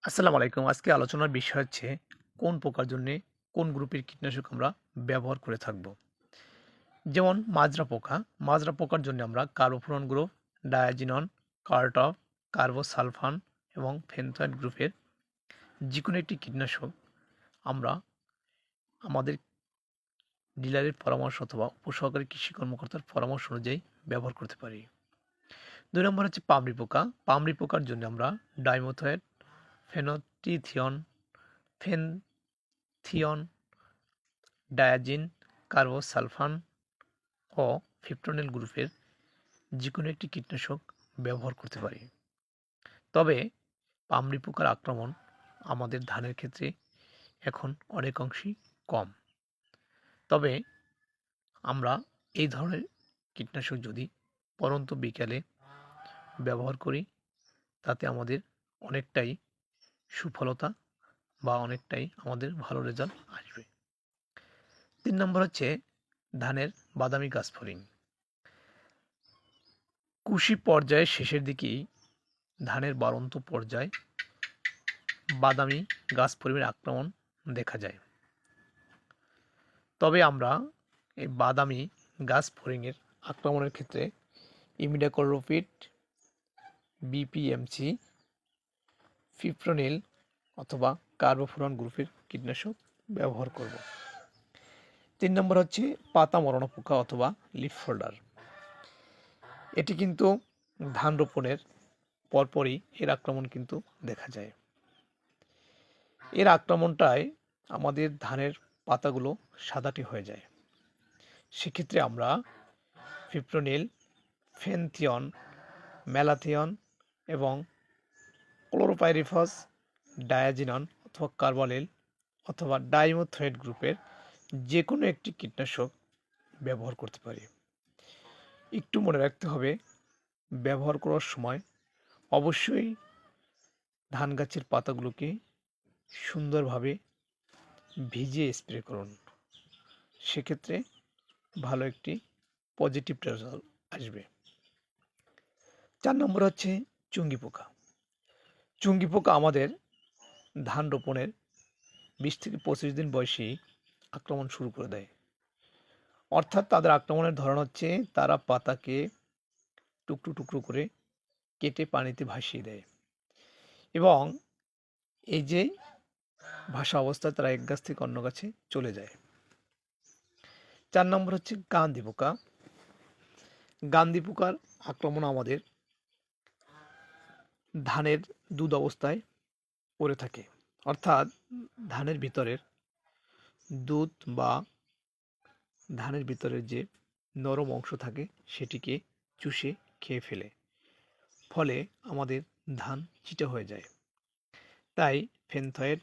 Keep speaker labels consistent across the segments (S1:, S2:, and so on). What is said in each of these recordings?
S1: আসসালামু আলাইকুম। আজকে আলোচনার বিষয় হচ্ছে কোন পোকার জন্যে কোন গ্রুপের কীটনাশক আমরা ব্যবহার করে থাকব। যেমন মাজরা পোকার জন্য আমরা কার্বোফুরন গ্রুপ, ডায়াজিনন, কার্টফ, কার্বোসালফান এবং ফেনথয়েড গ্রুপের যেকোনো একটি কীটনাশক আমরা আমাদের ডিলারের পরামর্শ অথবা উপসহকারী কৃষি কর্মকর্তার পরামর্শ অনুযায়ী ব্যবহার করতে পারি। ২ নম্বর হচ্ছে পামরি পোকা। পামরি পোকার জন্য আমরা ডাইমোথয়েট, ফেনোটিথিয়ন, ফেনথিয়ন, ডায়াজিন, কার্বোসালফান ও ফিপ্রোনিল গ্রুপের যেকোনো একটি কীটনাশক ব্যবহার করতে পারি। তবে পামরি পোকার আক্রমণ আমাদের ধানের ক্ষেত্রে এখন অনেক অংশেই কম। তবে আমরা এই ধরনের কীটনাশক যদি পরন্ত বিকালে ব্যবহার করি তাতে আমাদের অনেকটাই সুফলতা বা অনেকটাই আমাদের ভালো রেজাল্ট আসবে। ৩ নম্বর হচ্ছে ধানের বাদামি গাছফড়িং। কুশি পর্যায়ের শেষের দিকেই ধানের বাড়ন্ত পর্যায়ে বাদামি গাছফড়িংয়ের আক্রমণ দেখা যায়। তবে আমরা এই বাদামি গাছফড়িংয়ের আক্রমণের ক্ষেত্রে ইমিডাক্লোপিড, বিপিএমসি, ফিপ্রোনিল অথবা কার্বোফুরন গ্রুপের কীটনাশক ব্যবহার করব। ৩ নম্বর হচ্ছে পাতা মরানো পোকা অথবা লিফ ফোল্ডার। এটি কিন্তু ধান রোপণের পরপরই এর আক্রমণ কিন্তু দেখা যায়। এর আক্রমণটায় আমাদের ধানের পাতাগুলো সাদাটে হয়ে যায়। সেক্ষেত্রে আমরা ফিপ্রোনিল, ফেনথিয়ন, ম্যালাথিয়ন এবং ক্লোরোপাইরিফস, ডায়াজিনন অথবা কার্বালিল অথবা ডাইমোথয়েট গ্রুপের যে কোনো একটি কীটনাশক ব্যবহার করতে পারি। একটু মনে রাখতে হবে, ব্যবহার করার সময় অবশ্যই ধান গাছের পাতাগুলোকে সুন্দরভাবে ভিজিয়ে স্প্রে করুন। সেক্ষেত্রে ভালো একটি পজিটিভ রেজাল্ট আসবে। ৪ নম্বর হচ্ছে চুঙ্গি পোকা। চুঙ্গি পোকা আমাদের ধান রোপণের ২০ থেকে ২৫ দিন বয়সেই আক্রমণ শুরু করে দেয়। অর্থাৎ তাদের আক্রমণের ধরন হচ্ছে তারা পাতাকে টুকরো টুকরো করে কেটে পানিতে ভাসিয়ে দেয় এবং এই যে ভাসা অবস্থায় তারা এক গাছ থেকে অন্য গাছে চলে যায়। ৪ নম্বর হচ্ছে গান্ধি পোকা। গান্ধি পোকার আক্রমণ আমাদের ধানের দুধ অবস্থায় পড়ে থাকে, অর্থাৎ ধানের ভিতরের দুধ বা ধানের ভিতরের যে নরম অংশ থাকে সেটিকে চুষে খেয়ে ফেলে, ফলে আমাদের ধান চিটা হয়ে যায়। তাই ফেনথয়েড,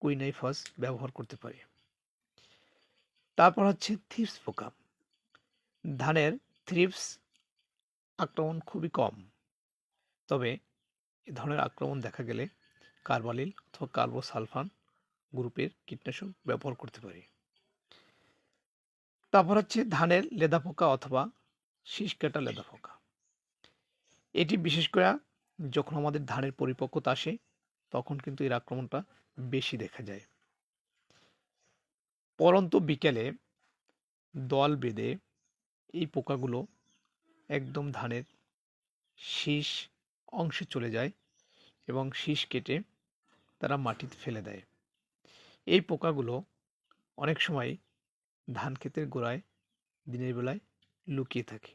S1: কুইনাইফাস ব্যবহার করতে পারি। তারপর হচ্ছে থ্রিপস পোকা। ধানের থ্রিপস আক্রমণ খুবই কম, তবে এ ধরনের আক্রমণ দেখা গেলে কার্বালিল অথবা কার্বোসালফান গ্রুপের কীটনাশক ব্যবহার করতে পারি। তারপর হচ্ছে ধানের লেদা পোকা অথবা শীষ কাটা লেদা পোকা। এটি বিশেষ করে যখন আমাদের ধানের পরিপক্কতা আসে তখন কিন্তু এর আক্রমণটা বেশি দেখা যায়। পরন্ত বিকেলে দল বেঁধে এই পোকাগুলো একদম ধানের শীষ অংশে চলে যায় এবং শীষ কেটে তারা মাটিতে ফেলে দেয়। এই পোকাগুলো অনেক সময় ধান ক্ষেতের গোড়ায় দিনের বেলায় লুকিয়ে থাকে।